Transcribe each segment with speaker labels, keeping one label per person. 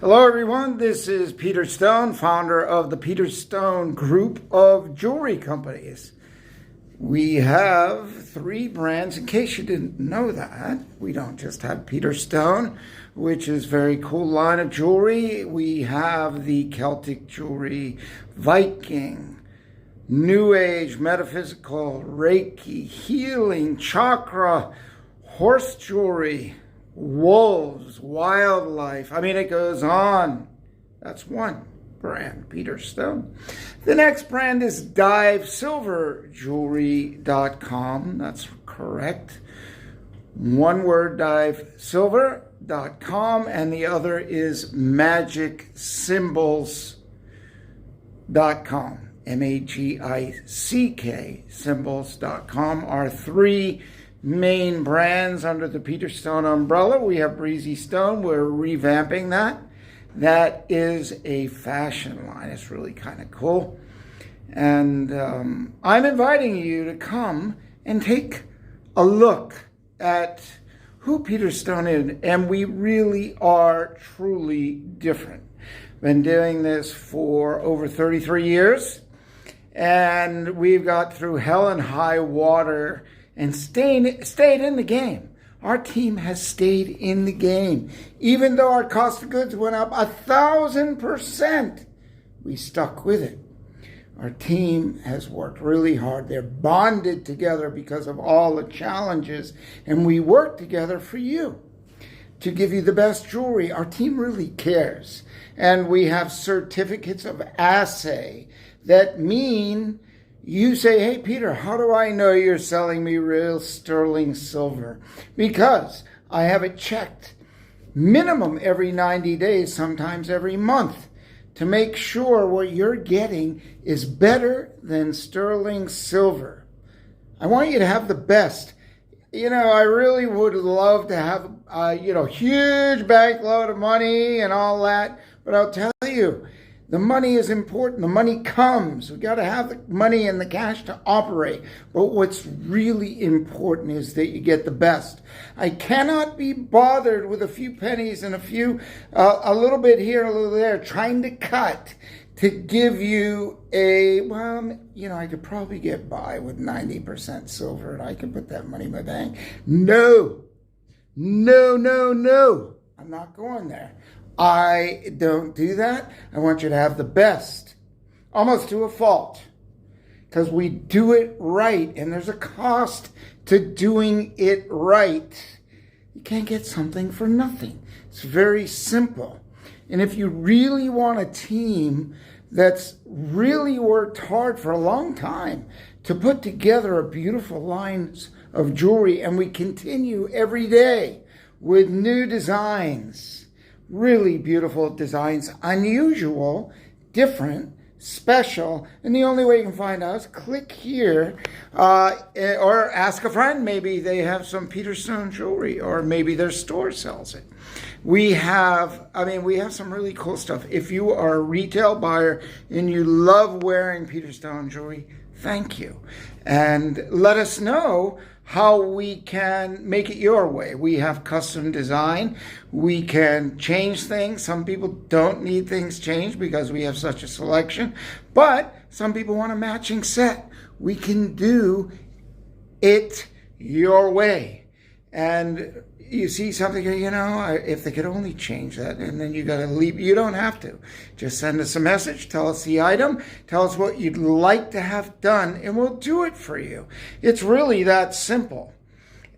Speaker 1: Hello everyone, this is Peter Stone, founder of the Peter Stone Group of Jewelry Companies. We have 3 brands, in case you didn't know that. We don't just have Peter Stone, which is a very cool line of jewelry. We have the Celtic jewelry, Viking, New Age, metaphysical, Reiki, healing, chakra, horse jewelry, wolves, wildlife. I mean, it goes on. That's one brand, Peter Stone. The next brand is DiveSilverJewelry.com. That's correct. One word, DiveSilver.com, and the other is MagicSymbols.com. MAGICK symbols.com are 3 main brands under the Peter Stone umbrella. We have Breezy Stone. We're revamping that. That is a fashion line. It's really kind of cool. And I'm inviting you to come and take a look at who Peter Stone is. And we really are truly different. Been doing this for over 33 years. And we've got through hell and high water and stayed in the game. Our team has stayed in the game. Even though our cost of goods went up 1,000%, we stuck with it. Our team has worked really hard. They're bonded together because of all the challenges, and we work together for you to give you the best jewelry. Our team really cares. And we have certificates of assay that mean you say, hey, Peter, how do I know you're selling me real sterling silver? Because I have it checked minimum every 90 days, sometimes every month, to make sure what you're getting is better than sterling silver. I want you to have the best. You know, I really would love to have huge bank load of money and all that, but I'll tell you, the money is important. The money comes. We got to have the money and the cash to operate. But what's really important is that you get the best. I cannot be bothered with a few pennies and a little bit here, a little there, trying to cut to give you I could probably get by with 90% silver and I could put that money in my bank. No. I'm not going there. I don't do that. I want you to have the best, almost to a fault, because we do it right, and there's a cost to doing it right. You can't get something for nothing. It's very simple. And if you really want a team that's really worked hard for a long time to put together a beautiful lines of jewelry, and we continue every day with new designs, really beautiful designs, unusual, different, special, and the only way you can find us, click here, or ask a friend. Maybe they have some Peter Stone jewelry, or maybe their store sells it. We have some really cool stuff. If you are a retail buyer and you love wearing Peter Stone jewelry, thank you. And let us know how we can make it your way. We have custom design. We can change things. Some people don't need things changed because we have such a selection, but some people want a matching set. We can do it your way. And you see something, if they could only change that, and then you got to leave. You don't have to. Just send us a message, tell us the item, tell us what you'd like to have done, and we'll do it for you. It's really that simple.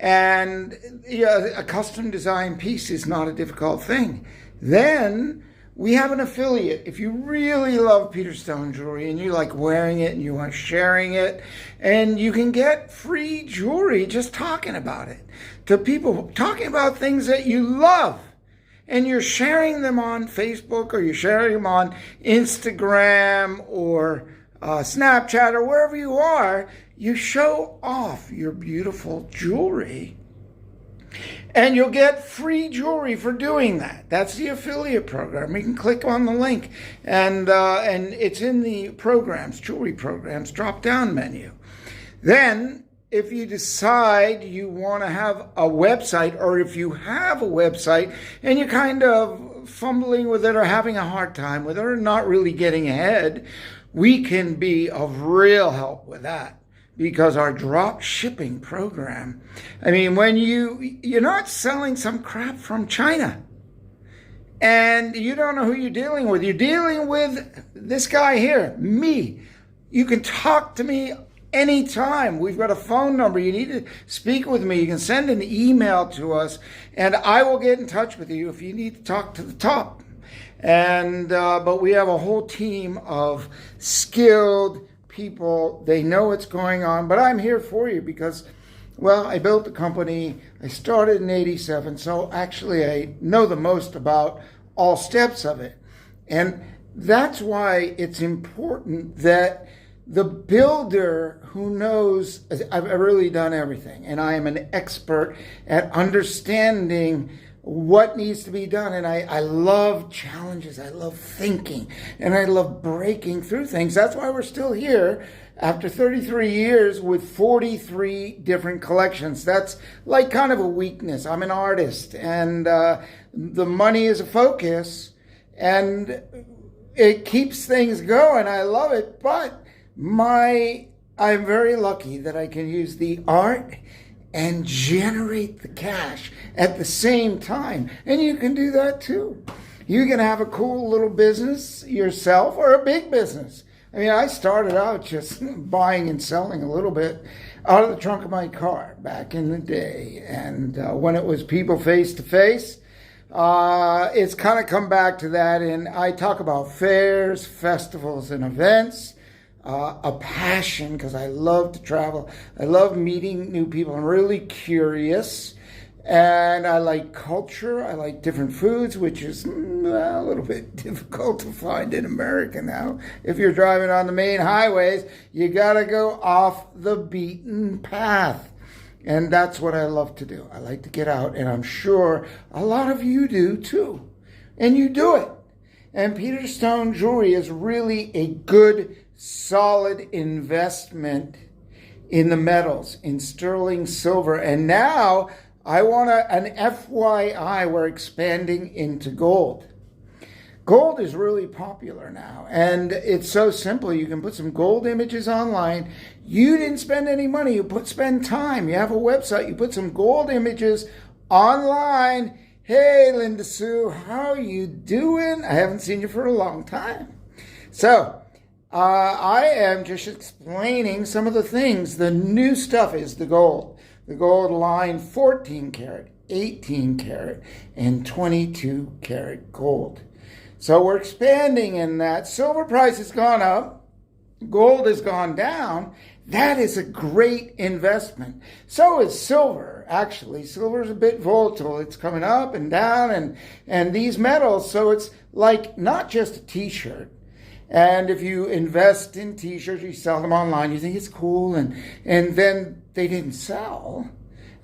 Speaker 1: And a custom design piece is not a difficult thing. Then we have an affiliate. If you really love Peter Stone jewelry and you like wearing it and you are sharing it, and you can get free jewelry just talking about it to people, talking about things that you love, and you're sharing them on Facebook, or you're sharing them on Instagram or Snapchat or wherever you are, you show off your beautiful jewelry. And you'll get free jewelry for doing that. That's the affiliate program. You can click on the link, and it's in the programs, jewelry programs, drop-down menu. Then, if you decide you want to have a website, or if you have a website and you kind of fumbling with it or having a hard time with it or not really getting ahead, we can be of real help with that. Because our drop shipping program, I mean, when you're not selling some crap from China and you don't know who you're dealing with. You're dealing with this guy here, me. You can talk to me anytime. We've got a phone number. You need to speak with me. You can send an email to us and I will get in touch with you if you need to talk to the top. And, but we have a whole team of skilled people. They know what's going on, but I'm here for you because, well, I built the company. I started in '87, so actually I know the most about all steps of it. And that's why it's important that the builder who knows, I've really done everything, and I am an expert at understanding what needs to be done. And I love challenges. I love thinking. And I love breaking through things. That's why we're still here after 33 years with 43 different collections. That's like kind of a weakness. I'm an artist. And the money is a focus. And it keeps things going. I love it. But I'm very lucky that I can use the art and generate the cash at the same time. And you can do that too. You can have a cool little business yourself or a big business. I mean, I started out just buying and selling a little bit out of the trunk of my car back in the day. And when it was people face to face, it's kind of come back to that. And I talk about fairs, festivals, and events. A passion, because I love to travel. I love meeting new people. I'm really curious. And I like culture. I like different foods, which is a little bit difficult to find in America now. If you're driving on the main highways, you got to go off the beaten path. And that's what I love to do. I like to get out, and I'm sure a lot of you do too. And you do it. And Peter Stone Jewelry is really a good, solid investment in the metals, in sterling silver. And now I want an FYI, we're expanding into gold. Gold is really popular now, and it's so simple. You can put some gold images online. You didn't spend any money. You spend time. You have a website. You put some gold images online. Hey, Linda Sue, how are you doing? I haven't seen you for a long time. So, I am just explaining some of the things. The new stuff is the gold. The gold line 14 karat, 18 karat, and 22 karat gold. So we're expanding in that. Silver price has gone up. Gold has gone down. That is a great investment. So is silver, actually. Silver is a bit volatile. It's coming up and down, and these metals, so it's like not just a t-shirt. And if you invest in t-shirts, you sell them online, you think it's cool, and then they didn't sell.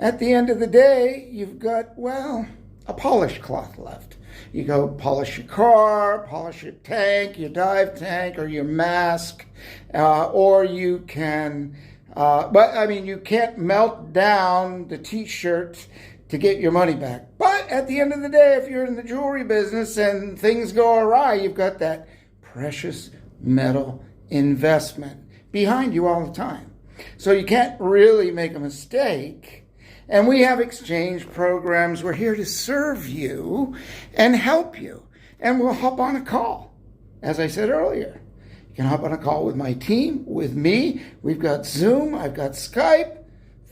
Speaker 1: At the end of the day, you've got, well, a polish cloth left. You go polish your car, polish your tank, your dive tank, or your mask, or you can, but I mean, you can't melt down the t-shirt to get your money back. But at the end of the day, if you're in the jewelry business and things go awry, you've got that precious metal investment behind you all the time. So you can't really make a mistake. And we have exchange programs. We're here to serve you and help you. And we'll hop on a call. As I said earlier, you can hop on a call with my team, with me. We've got Zoom. I've got Skype,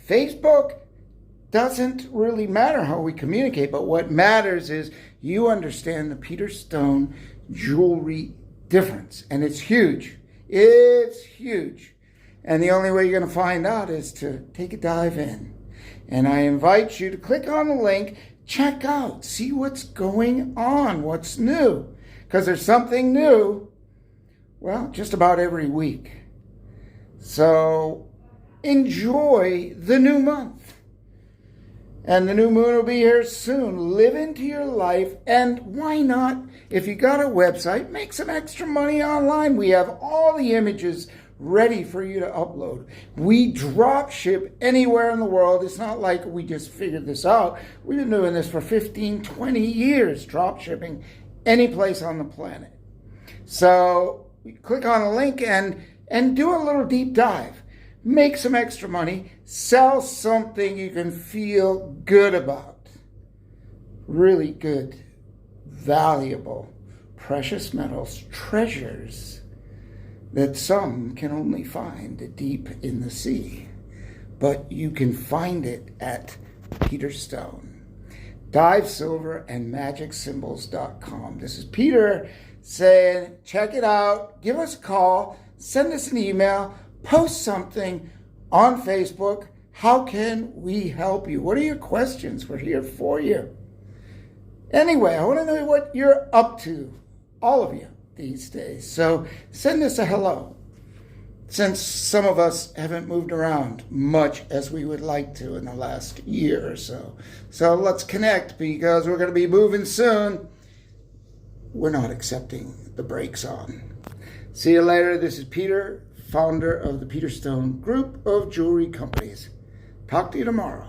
Speaker 1: Facebook. Doesn't really matter how we communicate, but what matters is you understand the Peter Stone Jewelry difference. And it's huge. It's huge. And the only way you're going to find out is to take a dive in. And I invite you to click on the link, check out, see what's going on, what's new. Because there's something new, well, just about every week. So enjoy the new month. And the new moon will be here soon. Live into your life. And why not, if you got a website, make some extra money online. We have all the images ready for you to upload. We drop ship anywhere in the world. It's not like we just figured this out. We've been doing this for 15, 20 years, drop shipping any place on the planet. So click on a link and do a little deep dive. Make some extra money. Sell something you can feel good about. Really good, valuable, precious metals, treasures that some can only find deep in the sea. But you can find it at Peter Stone. DiveSilverAndMagicSymbols.com. This is Peter saying, check it out, give us a call, send us an email, post something on Facebook. How can we help you? What are your questions? We're here for you. Anyway, I want to know what you're up to, all of you, these days. So send us a hello, since some of us haven't moved around much as we would like to in the last year or so. So let's connect, because we're going to be moving soon. We're not accepting the brakes on. See you later. This is Peter, founder of the Peter Stone Group of Jewelry Companies. Talk to you tomorrow.